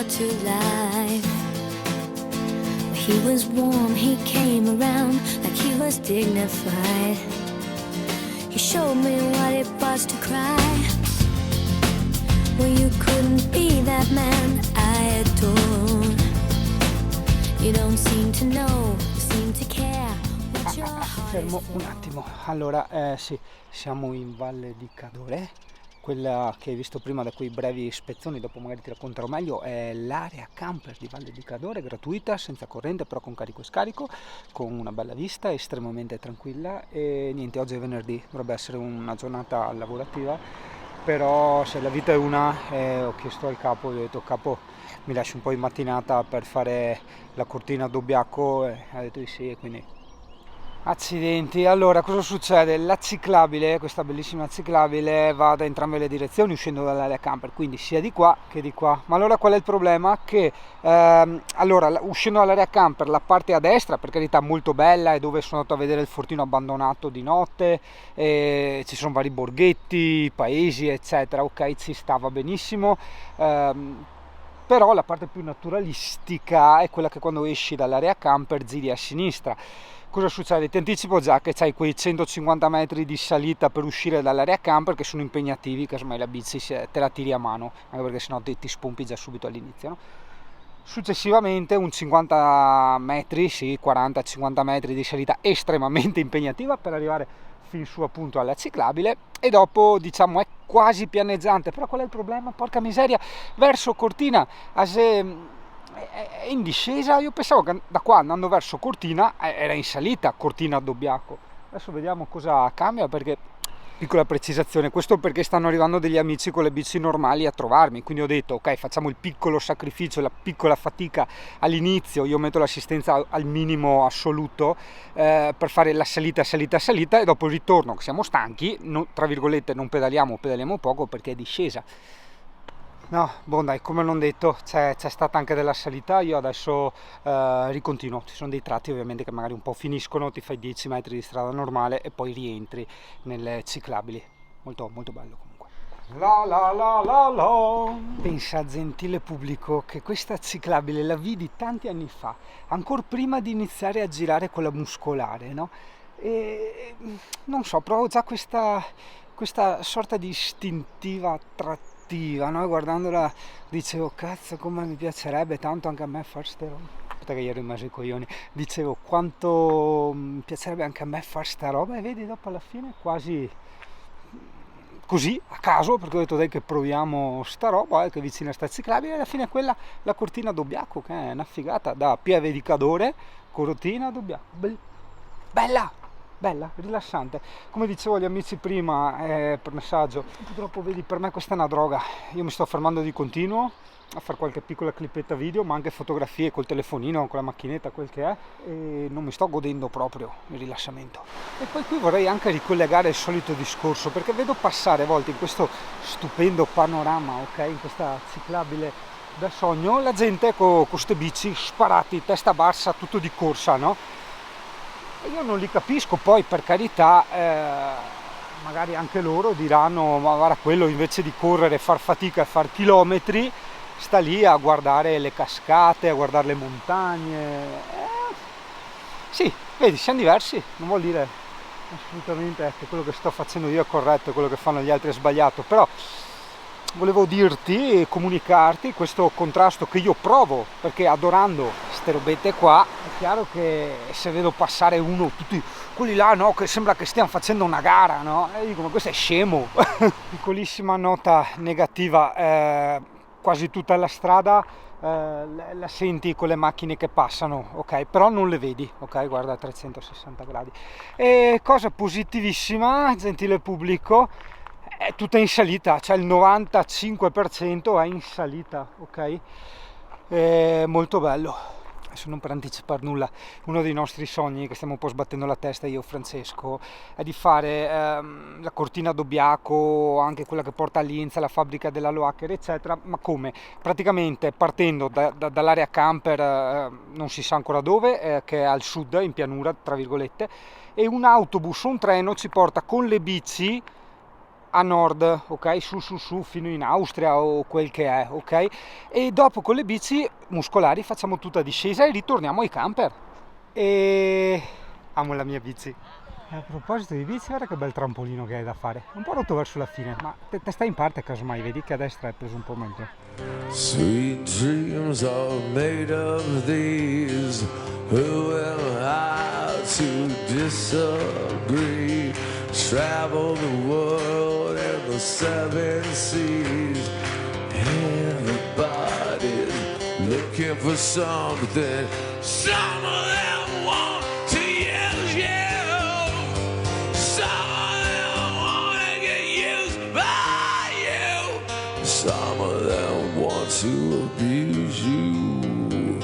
brought to life. He was warm, he came around like he was dignified. He showed me what it was to cry. Well, you couldn't be that man I adore. You don't seem to know, you seem to care what your heart Fermo is un for. attimo. Allora, sì, siamo in Valle di Cadore. Quella che hai visto prima da quei brevi spezzoni, dopo magari ti racconterò meglio, è l'area camper di Valle di Cadore, gratuita, senza corrente, però con carico e scarico, con una bella vista, estremamente tranquilla. E niente, oggi è venerdì, dovrebbe essere una giornata lavorativa, però se la vita è una, ho chiesto al capo, gli ho detto: capo, mi lasci un po' in mattinata per fare la cortina a Dobbiaco? E ha detto di sì, e quindi accidenti. Allora, cosa succede? La ciclabile, questa bellissima ciclabile, va da entrambe le direzioni uscendo dall'area camper, quindi sia di qua che di qua. Ma allora qual è il problema? Che allora, uscendo dall'area camper, la parte a destra, per carità, molto bella, è dove sono andato a vedere il fortino abbandonato di notte, ci sono vari borghetti, paesi, eccetera. Ok, ci stava benissimo. Però la parte più naturalistica è quella che quando esci dall'area camper giri a sinistra. Cosa succede? Ti anticipo già che c'hai quei 150 metri di salita per uscire dall'area camper che sono impegnativi, casomai la bici te la tiri a mano, anche perché sennò ti spompi già subito all'inizio, no? Successivamente un 50 metri, sì, 40-50 metri di salita estremamente impegnativa per arrivare fin su appunto alla ciclabile, e dopo diciamo è quasi pianeggiante. Però qual è il problema? Porca miseria, verso Cortina è in discesa. Io pensavo che da qua andando verso Cortina era in salita, Cortina a Dobbiaco. Adesso vediamo cosa cambia, perché piccola precisazione, questo perché stanno arrivando degli amici con le bici normali a trovarmi, quindi ho detto ok, facciamo il piccolo sacrificio, la piccola fatica all'inizio, io metto l'assistenza al minimo assoluto per fare la salita, e dopo il ritorno, che siamo stanchi, tra virgolette non pedaliamo poco perché è discesa. No, boh dai, come non detto, c'è stata anche della salita, io adesso ricontinuo, ci sono dei tratti ovviamente che magari un po' finiscono, ti fai 10 metri di strada normale e poi rientri nelle ciclabili, molto, molto bello comunque. La la la la la. Pensa, gentile pubblico, che questa ciclabile la vidi tanti anni fa, ancora prima di iniziare a girare con la muscolare, no? E non so, provo già questa sorta di istintiva attrattiva, no? Guardandola dicevo, cazzo, come mi piacerebbe tanto anche a me fare ste robe. Aspetta che ieri ho messo i coglioni. Dicevo, quanto mi piacerebbe anche a me fare sta roba, e vedi, dopo alla fine quasi così, a caso, perché ho detto dai che proviamo sta roba, che è vicina a sta ciclabile, e alla fine quella, la Cortina a Dobbiaco, che è una figata, da Pieve di Cadore, Cortina a Dobbiaco. Bella! Bella, rilassante. Come dicevo agli amici prima per messaggio, purtroppo vedi, per me questa è una droga. Io mi sto fermando di continuo a fare qualche piccola clippetta video, ma anche fotografie col telefonino, con la macchinetta, quel che è, e non mi sto godendo proprio il rilassamento. E poi qui vorrei anche ricollegare il solito discorso, perché vedo passare a volte in questo stupendo panorama, ok, in questa ciclabile da sogno, la gente con queste bici sparati, testa bassa, tutto di corsa, no? E io non li capisco, poi per carità, magari anche loro diranno, ma guarda, quello invece di correre e far fatica e far chilometri, sta lì a guardare le cascate, a guardare le montagne. Sì, vedi, siamo diversi, non vuol dire assolutamente che quello che sto facendo io è corretto e quello che fanno gli altri è sbagliato, però volevo dirti e comunicarti questo contrasto che io provo, perché adorando ste robette qua è chiaro che se vedo passare uno, tutti quelli là, no, che sembra che stiano facendo una gara, no, e dico, ma questo è scemo. Piccolissima nota negativa, quasi tutta la strada la senti con le macchine che passano, ok, però non le vedi, ok, guarda, a 360 gradi. E cosa positivissima, gentile pubblico, è tutta in salita, cioè il 95% è in salita, ok? È molto bello. Adesso non per anticipare nulla, uno dei nostri sogni che stiamo un po' sbattendo la testa io e Francesco è di fare la Cortina a Dobbiaco, anche quella che porta a Linz, la fabbrica della Loacker, eccetera. Ma come? Praticamente partendo dall'area camper, non si sa ancora dove, che è al sud, in pianura, tra virgolette, e un autobus o un treno ci porta con le bici a nord, ok, su fino in Austria o quel che è, ok, e dopo con le bici muscolari facciamo tutta discesa e ritorniamo ai camper. E amo la mia bici. A proposito di bici, guarda che bel trampolino che hai da fare, un po' rotto verso la fine, ma te stai in parte casomai, vedi che a destra hai preso un po' meglio. Sweet dreams are made of these. Who am I to disagree? Travel the world and the seven seas. Everybody's looking for something. Some of them want to use you. Some of them want to get used by you. Some of them want to abuse you.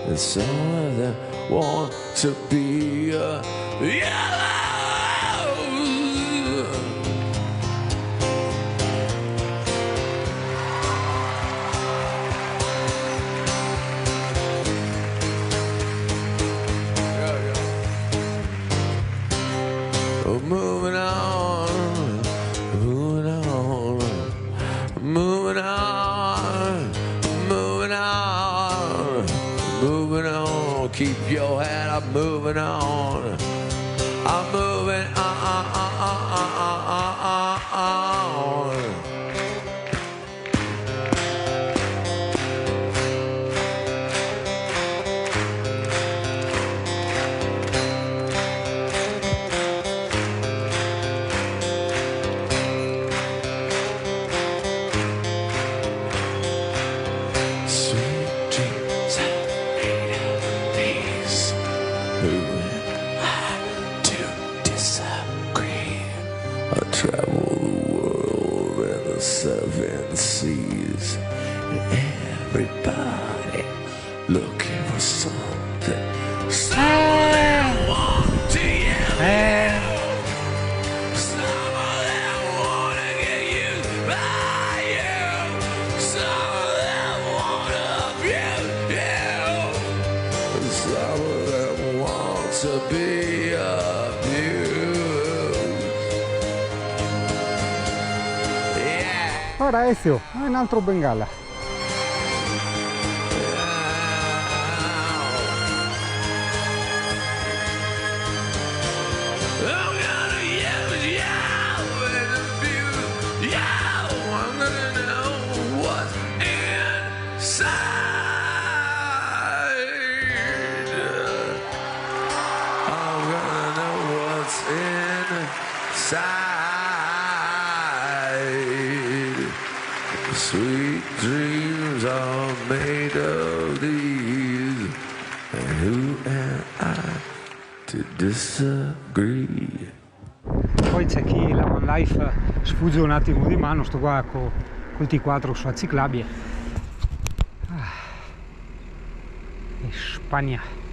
And some of them want to be a yellow. Moving on, moving on, moving on, moving on, moving on. Keep your head up, moving on. I'm moving on. Travel the world and the seven seas. Everybody looking for something. Some of them want to yell. Some of them want to get used by you. Some of them want to abuse you. Some of them want to be abused. Ora Ezio, un altro Bengala. Sweet dreams are made of these, and who am I to disagree? Poi c'è chi la van life sfugge un attimo di mano, sto qua col T4 sulla ciclabile. Spagna.